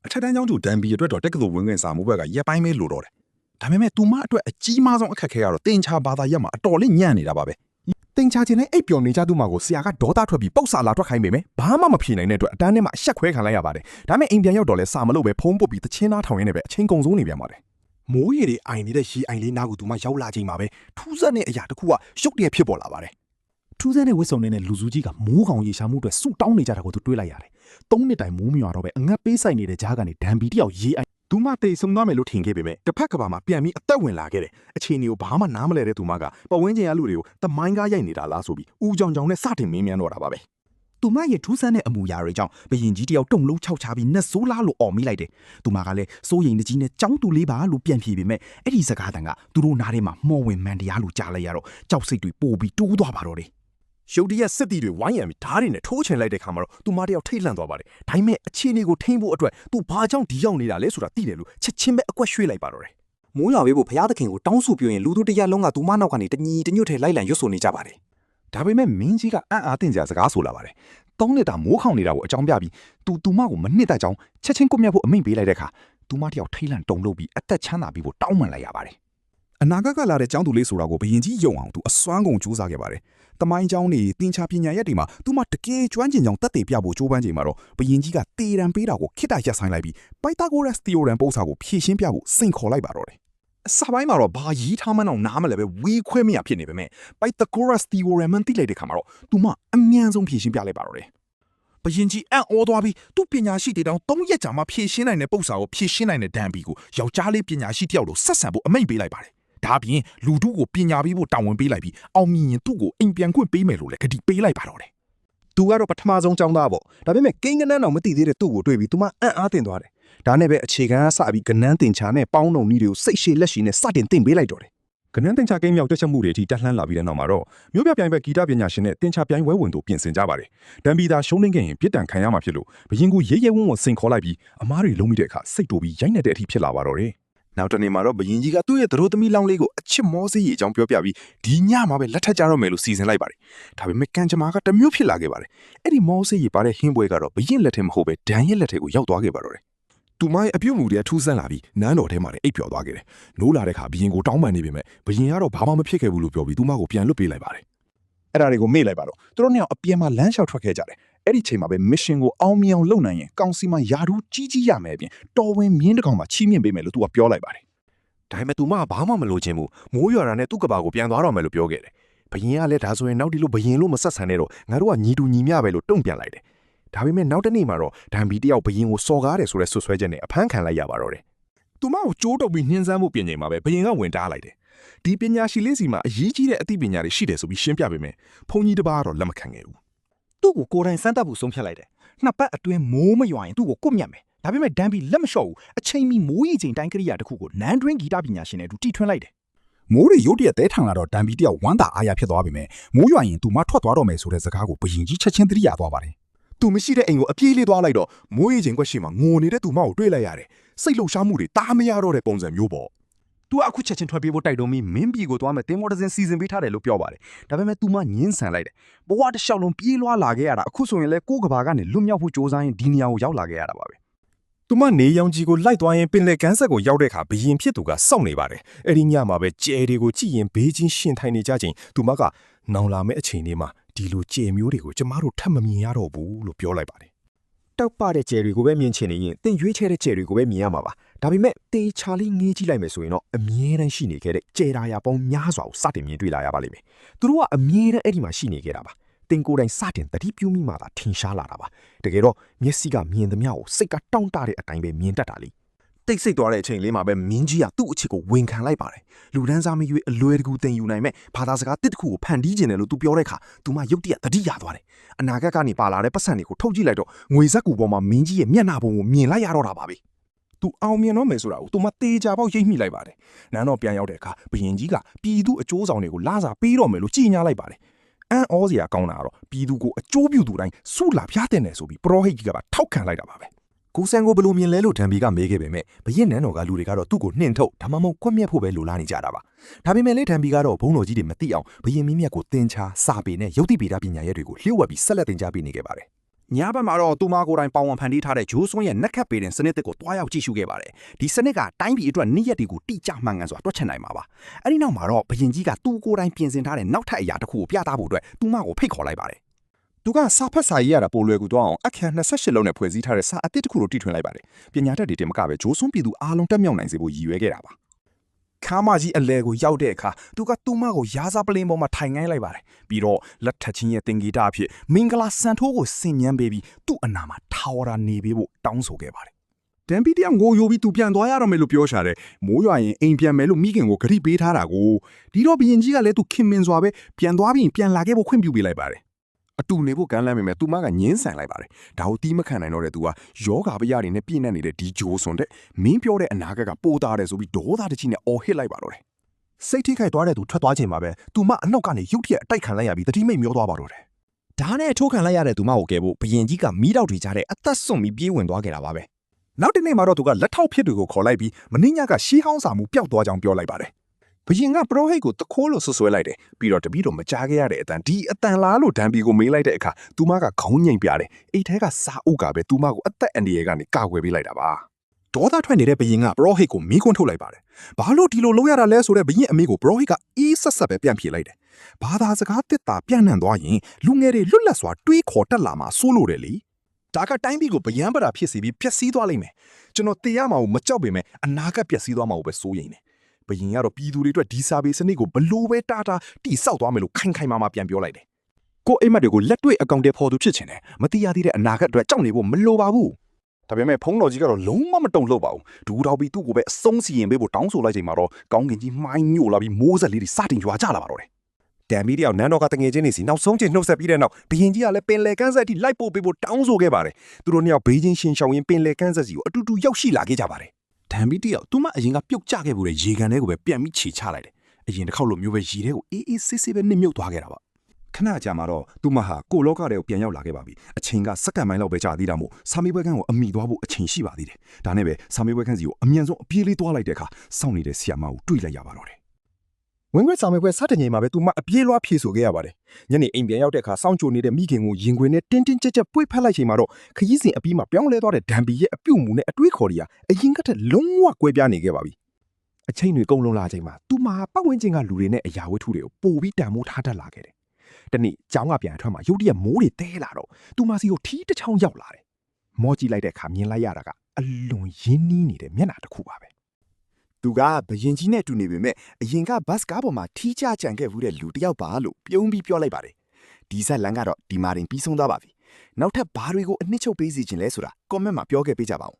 အထက်တန်းကျောင်းသူတန်ဘီအတွက်တော့တက္ကသိုလ်ဝင်ခွင့်စာမှုဘက်ကရက်ပိုင်းပဲလိုတော့တယ်ဒါပေမဲ့သူမအတွက်အကြီးမားဆုံးအခက်ခဲကတော့တင်ချာဘာသာရက်မှာအတော်လေးညံ့နေတာပါပဲတင်ချာခြင်းနဲ့အိပ်ပျော်နေကြသူမှာကိုဆရာကဒေါသထွက်ပြီးပုတ်စာလာထွက်ခိုင်းပေမဲ့ဘာမှမဖြေနိုင်တဲ့အတွက်အတန်းထဲမှာအဆက်ခွဲခံလိုက်ရပါတယ်ဒါပေမဲ့အိမ်ပြန်ရောက်တော့လဲစာမလို့ပဲဖုံးပုတ်ပြီးတချင်းသားထောင်ရင်းနဲ့ပဲအချင်းကုန်စိုးနေပြန်ပါတယ်မိုးရေတွေအိုင်နေတဲ့ရှီအိုင်လေးနားကိုသူမရောက်လာချိန်မှာပဲထူးဆန်းတဲ့အရာတစ်ခုကရုတ်တရက်ဖြစ်ပေါ်လာပါတယ်ထူးဆန်းတဲ့ဝစ်စုံနဲ့လူစုကြီးကမိုးကောင်ရေရှာမှုအတွက်ဆူတောင်းနေကြတာကိုသူတွေးလိုက်ရတယ်၃နှစ်တိုင်မိုးမရွာတော့ပဲအငတ်ပေးဆိုင်နေတဲ့ကြားကနေဒံဘီတယောက်ရေအိုင်သူမတိတ်ဆုံသွားမယ်လို့ထင်ခဲ့ပေမဲ့တစ်ဖက်ကဘာမှပြန်ပြီးအသက်ဝင်လာခဲ့တယ်အခြေအနေကိုဘာမှနားမလဲတဲ့သူမကပဝင်းကျင်ရလူတွေကိုသမိုင်းကားရိုက်နေတာလားဆိုပြီးဦးကြောင်ကြောင်နဲ့စတင်မင်းမြန်းတော့တာပါပဲသူမရဲ့ထူးဆန်းတဲ့အမူအရာတွေကြောင့်ဘရင်ကြီးတယောက်တုံလုံးခြောက်ချပြီးနှက်ဆိုးလားလို့အော်မိလိုက်တယ်သူမကလည်းစိုးရိမ်တကြီးနဲ့ကြောင်းတူလေးပါလို့ပြန်ဖြေပေမဲ့အဲ့ဒီစကားတန်ကသူတို့နားထဲမှာမှော်ဝင်မှန်တရားလို့ကြားလိုက်ရတော့ကြောက်စိတ်တွေပိုပြီးတိုးသွားပါတော့တယ်ရုတ်တရက်စစ်တီတွေဝိုင်းရံပြီးဓားတွေနဲ့ထိုးချင်လိုက်တဲ့ခါမှာတော့သူမတယောက်ထိတ်လန့်သွားပါတယ်ဒါပေမဲ့အခြေအနေကိုထိန်းဖို့အတွက်သူဘာကြောင့်ဒီရောက်နေတာလဲဆိုတာသိတယ်လို့ချက်ချင်းပဲအကွက်ရွှေ့လိုက်ပါတော့တယ်မိုးရွာပေးဖို့ဘုရားသခင်ကိုတောင်းဆိုပြရင်လူတို့တရလုံးကသူမနောက်ကနေတညီတညွတ်ထဲလိုက်လံရွတ်ဆိုနေကြပါတယ်ဒါပေမဲ့မင်းကြီးကအံ့အားသင့်စရာစကားဆိုလာပါတယ်၃နှစ်တာမိုးခေါင်နေတာကိုအကြောင်းပြပြီးသူမကိုမနှစ်သက်ကြောင်းချက်ချင်းကွပ်မျက်ဖို့အမိန့်ပေးလိုက်တဲ့အခါသူမတယောက်ထိတ်လန့်တုန်လှုပ်ပြီးအသက်ချမ်းသာပြီးဖို့တောင်းပန်လိုက်ရပါတယ်အနာဂတ်ကလာတဲ့ကျောင်းသူလေးဆိုတာကိုဘရင်ကြီးယုံအောင်သူအစွမ်းကုန်ကြိုးစားခဲ့ပါတယ်တမိုင်းကျောင်းနေတင်ချာပညာရက်တွေမှာသူမတကယ်ကျွမ်းကျင်ကြောင်းတက်သေးပြဖို့ကြိုးပမ်းချိန်မှာတော့ဘရင်ကြီးကတေရန်ပေးတာကိုခိတ္တရက်ဆိုင်လိုက်ပြီးပိုက်တာဂိုရပ်စ်သီယိုရမ်ပုံစံကိုဖြည့်ရှင်းပြဖို့စိန်ခေါ်လိုက်ပါတော့တယ်အစပိုင်းမှာတော့ဘာရီးထားမှန်းအောင်နားမလဲပဲဝေးခွဲမရဖြစ်နေပေမဲ့ပိုက်တာဂိုရပ်စ်သီယိုရမ်မှန်းသိလိုက်တဲ့ခါမှာတော့သူမအမြန်ဆုံးဖြည့်ရှင်းပြလိုက်ပါတော့တယ်ဘရင်ကြီးအံ့ဩသွားပြီးသူ့ပညာရှိတွေတောင်၃ရက်ကြာမှဖြည့်ရှင်းနိုင်တဲ့ပုံစံကိုဖြည့်ရှင်းနိုင်တဲ့ဒန်ဘီကိုယောက်ျားလေးပညာရှိတယောက်လိုဆက်ဆံဖို့အမိန့်ပေးလိုက်ပါတယ်ဒါပြင်လူတို့ကိုပညာပေးဖို့တာဝန်ပေးလိုက်ပြီးအောင်မြင်ရင်သူ့ကိုအိမ်ပြန်ခွင့်ပေးမယ်လို့လည်းကတိပေးလိုက်ပါတော့တယ်သူကတော့ပထမဆုံးចောင်းသားပေါ့ဒါပေမဲ့ကိန်းကနန်းတော်မသိသေးတဲ့သူ့ကိုတွေ့ပြီးသူမအံ့အားသင့်သွားတယ်ဒါနဲ့ပဲအခြေခံအစပြီးကနန်းတင်ချာနဲ့ပေါင်းတုံနည်းတွေကိုစိတ်ရှည်လက်ရှည်နဲ့စတင်သင်ပေးလိုက်တော့တယ်ကနန်းတင်ချာကိန်းမြောက်တက်ချက်မှုတွေအထိတက်လှမ်းလာပြီးတဲ့နောက်မှာတော့မြို့ပြပြိုင်ဘက်ဂီတပညာရှင်နဲ့တင်ချာပြိုင်ဝဲဝင်တို့ပြင်ဆင်ကြပါတယ်ဒန်ဘီသာရှုံးနေခဲ့ရင်ပြစ်ဒဏ်ခံရမှာဖြစ်လို့ဘရင်ကိုရဲရဲဝံ့ဝံ့စင်ခေါ်လိုက်ပြီးအမားတွေလုံးမိတဲ့အခါစိတ်တိုးပြီးရိုက်နေတဲ့အထိဖြစ်လာပါတော့တယ်နောက်တနေ့မှာတော့ဘရင်ကြီးကသူ့ရဲ့သတို့သမီးလောင်းလေးကိုအချစ်မောစေးကြီးအကြောင်းပြောပြပြီးဒီညမှာပဲလက်ထပ်ကြတော့မယ်လို့စီစဉ်လိုက်ပါတယ်ဒါပေမဲ့ကံကြမ္မာကတမျိုးဖြစ်လာခဲ့ပါတယ်အဲ့ဒီမောစေးကြီးပါတဲ့ဟင်းပွဲကတော့ဘရင်လက်ထဲမဟုတ်ပဲဒန်ရဲ့လက်ထဲကိုရောက်သွားခဲ့ပါတော့တယ်သူမရဲ့အပြုတ်မှုတွေကထူးဆန်းလာပြီးနန်းတော်ထဲမှာလည်းအိပ်ပျော်သွားခဲ့တယ်နိုးလာတဲ့ခါဘရင်ကိုတောင်းပန်နေပေမဲ့ဘရင်ကတော့ဘာမှမဖြစ်ခဲ့ဘူးလို့ပြောပြီးသူမကိုပြန်လွတ်ပေးလိုက်ပါတယ်အဲ့ဒါတွေကိုမေ့လိုက်ပါတော့သူတို့နှစ်ယောက်အပြင်မှာလမ်းလျှောက်ထွက်ခဲ့ကြတယ်အဲ့ဒီချိန်မှာပဲ mission ကိုအောင်မြင်အောင်လုပ်နိုင်ရင်ကောင်စီမှာယာထူးကြီးရမယ်အပြင်တော်ဝင်မြင်းတစ်ကောင်မှချီးမြှင့်ပေးမယ်လို့သူကပြောလိုက်ပါတယ်ဒါပေမဲ့သူမကဘာမှမလိုချင်ဘူးမိုးရွာတာနဲ့သူ့ကဘာကိုပြန်သွားတော့မယ်လို့ပြောခဲ့တယ်ဘရင်ကလည်းဒါဆိုရင်နောက်ဒီလိုဘရင်လို့မဆက်ဆံနဲ့တော့ငါတို့ကညီတူညီမျှပဲလို့တုံ့ပြန်လိုက်တယ်ဒါပေမဲ့နောက်တစ်နေ့မှာတော့ဒန်ဘီတယောက်ဘရင်ကိုစော်ကားတယ်ဆိုတဲ့ဆွဆွဲချက်နဲ့အဖမ်းခံလိုက်ရပါတော့တယ်သူမကိုကြိုးတုပ်ပြီးနှင်းစမ်းမှုပြင်ချိန်မှာပဲဘရင်ကဝင်တားလိုက်တယ်ဒီပညာရှိလေးစီမှာအရေးကြီးတဲ့အသိပညာတွေရှိတယ်ဆိုပြီးရှင်းပြပေမဲ့ဘုန်းကြီးတစ်ပါးကတော့လက်မခံခဲ့ဘူးသူ့ကိုကိုယ်တိုင်စမ်းသပ်ဖို့ဆုံးဖြတ်လိုက်တယ်နှစ်ပတ်အတွင်းမိုးမရွာရင်သူ့ကိုကွပ်မျက်မယ်ဒါပေမဲ့ဒန်ဘီလက်မလျှော့ဘူးအချိန်မီမိုးရီချိန်တိုင်းကိရိယာတစ်ခုကိုနန်းတွင်းဂီတပညာရှင်နဲ့အတူတီထွင်လိုက်တယ်မိုးတွေရုတ်တရက်တဲထန်လာတော့ဒန်ဘီတယောက်ဝမ်းသာအားရဖြစ်သွားပြီမဲ့မိုးရွာရင်သူမထွက်သွားတော့မယ်ဆိုတဲ့စကားကိုဘရင်ကြီးချက်ချင်းသတိရသွားပါတယ်သူမရှိတဲ့အိမ်ကိုအပြေးလေးသွားလိုက်တော့မိုးရီချိန်ကွက်ရှိမှငိုနေတဲ့သူမကိုတွေ့လိုက်ရတယ်စိတ်လှုပ်ရှားမှုတွေတားမရတော့တဲ့ပုံစံမျိုးပေါ့သူကအခုချက်ချင်းထွက်ပြေးဖို့တိုက်တွန်းပြီးမင်းပြည်ကိုသွားမယ်တင်မော်ဒဇင်စီစဉ်ပေးထားတယ်လို့ပြောပါတယ်ဒါပေမဲ့သူမငင်းဆန်လိုက်တယ်ဘဝတစ်လျှောက်လုံးပြေးလွှားလာခဲ့ရတာအခုဆိုရင်လဲကိုယ့်ကဘာကနေလွတ်မြောက်ဖို့ကြိုးစားရင်ဒီနေရာကိုရောက်လာခဲ့ရတာပါပဲသူမနေရောင်ကြီးကိုလိုက်သွားရင်ပင်လယ်ကမ်းဆက်ကိုရောက်တဲ့အခါဘရင်ဖြစ်သူကစောင့်နေပါတယ်အဲ့ဒီညမှာပဲကြဲတွေကိုကြည့်ရင်ဘေးချင်းရှင်ထိုင်နေကြချိန်သူမကနောင်လာမယ့်အချိန်လေးမှာဒီလိုကြဲမျိုးတွေကိုကျမတို့ထပ်မမြင်ရတော့ဘူးလို့ပြောလိုက်ပါတယ်တောက်ပတဲ့ကြဲတွေကိုပဲမြင်ချင်နေရင်တင်ရွေးချဲတဲ့ကြဲတွေကိုပဲမြင်ရမှာပါဒါပေမဲ့တေချာလေးငေးကြည့်လိုက်မယ်ဆိုရင်တော့အမြဲတမ်းရှိနေခဲ့တဲ့ကြဲရာရာပေါင်းများစွာကိုစတင်မြင်တွေ့လာရပါလိမ့်မယ်သူတို့ကအမြဲတမ်းအဲ့ဒီမှာရှိနေခဲ့တာပါတင်ကိုယ်တိုင်စတင်တတိပြုမိမှသာထင်ရှားလာတာပါတကယ်တော့မျက်စိကမြင်သမျှကိုစိတ်ကတောင့်တတဲ့အတိုင်းပဲမြင်တတ်တာလေတိတ်ဆိတ်သွားတဲ့အချိန်လေးမှာပဲမင်းကြီးကသူ့အချစ်ကိုဝန်ခံလိုက်ပါတယ်လူဒန်းစားမရွေးအလွယ်တကူတင်ယူနိုင်မဲ့ဘာသာစကားတစ်တစ်ခုကိုဖန်တီးခြင်းတယ်လို့သူပြောတဲ့အခါသူမရုတ်တရက်တတိရသွားတယ်အနာဂတ်ကနေပါလာတဲ့ပတ်စံတွေကိုထုတ်ကြည့်လိုက်တော့ငွေစက်ကူပေါ်မှာမင်းကြီးရဲ့မျက်နှာပုံကိုမြင်လိုက်ရတော့တာပါပဲသူအောင်မြင်တော့မယ်ဆိုတာကိုသူမတေချာပေါက်ရိပ်မိလိုက်ပါတယ်နန်းတော်ပြန်ရောက်တဲ့အခါဘရင်ကြီးကပြည်သူအကျိုးဆောင်တွေကိုလာစာပေးတော့မယ်လို့ကြေညာလိုက်ပါတယ်အန်ဩစရာကောင်းတာကတော့ပြည်သူကိုအကျိုးပြုသူတိုင်းစုလာပြတဲ့နယ်ဆိုပြီးပရောဟိတ်ကြီးကပါထောက်ခံလိုက်တာပါပဲကိုဆန်ကိုဘလို့မြင်လဲလို့ဒန်ဘီကမေးခဲ့ပေမဲ့ဘရင်နန်းတော်ကလူတွေကတော့သူ့ကိုနှင်ထုတ်ဒါမှမဟုတ်ခွက်မြက်ဖို့ပဲလိုလားနေကြတာပါဒါပေမဲ့လေဒန်ဘီကတော့ဘုံတော်ကြီးတွေမသိအောင်ဘရင်မင်းမြတ်ကိုတင်ချာစာပေနဲ့ရုပ်တိဗေဒပညာရက်တွေကိုလျှို့ဝှက်ပြီးဆက်လက်သင်ကြားပေးနေခဲ့ပါတယ် ညာဘက်မှာတော့သူမကိုယ်တိုင်ပေါင်ဝံဖန်တီးထားတဲ့ဂျိုးစွန်းရဲ့နက်ခတ်ပေတဲ့စနစ်တစ်ကိုတွားရောက်ကြည့်ရှုခဲ့ပါတယ်ဒီစနစ်ကတိုင်းပြည်အတွက်နေ့ရက်တွေကိုတိကျမှန်ကန်စွာတွက်ချက်နိုင်မှာပါအဲ့ဒီနောက်မှာတော့ဘရင်ကြီးကသူ့ကိုယ်တိုင်ပြင်ဆင်ထားတဲ့နောက်ထပ်အရာတစ်ခုကိုပြသဖို့အတွက်သူမကိုဖိတ်ခေါ်လိုက်ပါတယ်သူကစာဖတ်စာရေးရတာပိုလွယ်ကူတော့အောင်အခန်း28လုံးနဲ့ဖွဲ့စည်းထားတဲ့စာအသစ်တစ်ခုကိုတီထွင်လိုက်ပါတယ်ပညာတတ်တွေတင်မကပဲဂျိုးစွန်းပြည်သူအားလုံးတက်မြောက်နိုင်စေဖို့ရည်ရွယ်ခဲ့တာပါခါမကြီးအလဲကိုရောက်တဲ့အခါသူကသူမကိုရာဇပလင်းပေါ်မှာထိုင်ငိုင်းလိုက်ပါတယ်ပြီးတော့လက်ထက်ချင်းရဲ့တင်ဂီတာအဖြစ်မင်္ဂလာစံထိုးကိုဆင်ញမ်းပေးပြီးသူ့အနာမှာထာဝရနေပေးဖို့တောင်းဆိုခဲ့ပါတယ်တမ်ပီတယောက်ငိုယိုပြီးသူပြန်သွားရတော့မယ်လို့ပြောရှာတယ်မိုးရွာရင်အိမ်ပြန်မယ်လို့မိခင်ကိုဂရိပေးထားတာကိုဒီတော့ဘရင်ကြီးကလည်းသူခင်မင်စွာပဲပြန်သွားပြီးပြန်လာခဲ့ဖို့ခွင့်ပြုပေးလိုက်ပါတယ်အတူနေဖို့ကမ်းလှမ်းမိမယ်သူမကငင်းဆန်လိုက်ပါတယ်ဒါကိုတီးမခံနိုင်တော့တဲ့သူကယောဂါပရတွေနဲ့ပြည့်နှက်နေတဲ့ဒီဂျိုးစွန်တဲ့မင်းပြောတဲ့အနာဂတ်ကပိုးသားတယ်ဆိုပြီးဒေါသတကြီးနဲ့အော်ဟစ်လိုက်ပါတော့တယ်စိတ်ထိခိုက်သွားတဲ့သူထွက်သွားချိန်မှာပဲသူမအနောက်ကနေရုတ်တရက်အတိုက်ခံလိုက်ရပြီးတတိမိတ်မျောသွားပါတော့တယ်ဒါနဲ့ထိုးခံလိုက်ရတဲ့သူမကိုကယ်ဖို့ဘရင်ကြီးကမီးတောက်တွေကြားတဲ့အသက်ဆွန့်ပြီးပြေးဝင်သွားခဲ့တာပါပဲနောက်တစ်နေ့မှာတော့သူကလက်ထောက်ဖြစ်သူကိုခေါ်လိုက်ပြီးမင်းညကရှီးဟောင်းစာမှုပျောက်သွားကြောင်းပြောလိုက်ပါတယ်ဘရင်ကပရောဟိတ်ကိုတခိုးလို့ဆွဆွဲလိုက်တယ်ပြီးတော့တပည့်တော်မကြားခဲ့ရတဲ့အတန်ဒီအတန်လားလို့ဒံပီကိုမေးလိုက်တဲ့အခါသူမကခေါင်းငိမ့်ပြတယ်အိတ်ထဲကစာအုပ်ကပဲသူမကိုအသက်အန္တရာယ်ကနေကာကွယ်ပေးလိုက်တာပါဒေါသထွက်နေတဲ့ဘရင်ကပရောဟိတ်ကိုမီးခွန်းထုတ်လိုက်ပါတယ်ဘာလို့ဒီလိုလုပ်ရတာလဲဆိုတဲ့ဘရင်အမေကိုပရောဟိတ်ကအေးဆက်ဆက်ပဲပြန်ဖြေလိုက်တယ်ဘာသာစကားတစ်တာပြန့်နှံ့သွားရင်လူငယ်တွေလွတ်လပ်စွာတွေးခေါ်တက်လာမှာစိုးလို့တယ်လေဒါကတိုင်းပြည်ကိုဗျမ်းပတာဖြစ်စီပြီးဖျက်ဆီးသွားလိမ့်မယ်ကျွန်တော်တေးရမှာကိုမကြောက်ပေမဲ့အနာဂတ်ပျက်စီးသွားမှာကိုပဲစိုးရိမ်တယ်ဘရင်ကတော့ပြည်သူတွေအတွက်ဒီစာပေစနစ်ကိုဘလို့ပဲတာတာတိဆောက်သွားမယ်လို့ခိုင်ခိုင်မာမာပြန်ပြောလိုက်တယ်ကိုအိမ်မက်တွေကိုလက်တွေ့အကောင့်တွေဖော်သူဖြစ်ချင်တယ်မတိရသေးတဲ့အနာဂတ်အတွက်ကြောက်နေဖို့မလိုပါဘူးဒါပေမဲ့ဖုံးတော်ကြီးကတော့လုံးဝမတုံ့လှုပ်ပါဘူးဒူးတော်ပြီးသူ့ကိုပဲအဆုံးစီရင်ပေးဖို့တောင်းဆိုလိုက်ချိန်မှာတော့ကောင်းကင်ကြီးမိုင်းညို့လာပြီးမိုးဆက်လေးတွေစတင်ရွာကျလာပါတော့တယ်တမ်မီတယောက်နန်းတော်ကတငယ်ချင်းနေစီနောက်ဆုံးချိန်နှုတ်ဆက်ပြီးတဲ့နောက်ဘရင်ကြီးကလည်းပင်လယ်ကမ်းဆက်အထိလိုက်ပို့ပေးဖို့တောင်းဆိုခဲ့ပါတယ်သူတို့နှစ်ယောက်ဘေးချင်းရှင်ရှောင်ရင်းပင်လယ်ကမ်းဆက်စီကိုအတူတူရောက်ရှိလာခဲ့ကြပါတယ်တမ်မီတယောက်သူမအရင်ကပြုတ်ကျခဲ့မှုတဲ့ရေကန်ထဲကိုပဲပြန်ပြီးခြေချလိုက်တယ်အရင်တစ်ခေါက်လိုမျိုးပဲရေထဲကိုအေးအေးဆေးဆေးပဲနစ်မြုပ်သွားခဲ့တာပါခဏကြာမှာတော့သူမဟာကိုလောကတဲ့ကိုပြန်ရောက်လာခဲ့ပါပြီအချိန်ကစက္ကန့်ပိုင်းလောက်ပဲကြာသေးတာမို့စာမေးပွဲခန်းကိုအမိသွားဖို့အချိန်ရှိပါသေးတယ်ဒါနဲ့ပဲစာမေးပွဲခန်းစီကိုအမြန်ဆုံးအပြေးလေးသွားလိုက်တဲ့အခါစောင့်နေတဲ့ဆီယာမကိုတွေ့လိုက်ရပါတော့တယ်ဝင်ခွင့်စာမေးပွဲစတဲ့ချိန်မှာပဲသူမအပြေးလွှားဖြေဆိုခဲ့ရပါတယ်ညနေအိမ်ပြန်ရောက်တဲ့အခါစောင့်ကြိုနေတဲ့မိခင်ကိုရင်ခွင်နဲ့တင်းတင်းကြပ်ကြပ်ပွေ့ဖက်လိုက်ချိန်မှာတော့ခရီးစဉ်အပြီးမှာပြောင်းလဲသွားတဲ့ဒံပီရဲ့အပြုတ်မှုနဲ့အတွေးခေါ်တွေဟာအရင်ကတည်းကလုံးဝကွဲပြားနေခဲ့ပါပြီအချိန်တွေကုန်လုံးလာချိန်မှာသူမပတ်ဝန်းကျင်ကလူတွေနဲ့အရာဝတ္ထုတွေကိုပို့ပြီးတန်မိုးထားတတ်လာခဲ့တယ်တနေ့ကျောင်းကပြန်အထွက်မှာရုတ်တရက်မိုးတွေတဲလာတော့သူမစီကိုထီးတစ်ချောင်းရောက်လာတယ်မောကြည့်လိုက်တဲ့အခါမြင်လိုက်ရတာကအလွန်ရင်းနှီးနေတဲ့မျက်နှာတစ်ခုပါပဲသူကဘရင်ကြီးနဲ့တူနေပေမဲ့အရင်ကဘတ်ကားပေါ်မှာထီးချကြံခဲ့ဘူးတဲ့လူတစ်ယောက်ပါလို့ပြုံးပြီးပြောလိုက်ပါတယ်ဒီဇက်လန်ကတော့ဒီမာရင်ပြီးဆုံးသွားပါပြီနောက်ထပ်ဘာတွေကိုအနှစ်ချုပ်ပေးစီခြင်းလဲဆိုတာ comment မှာပြောခဲ့ပေးကြပါဦး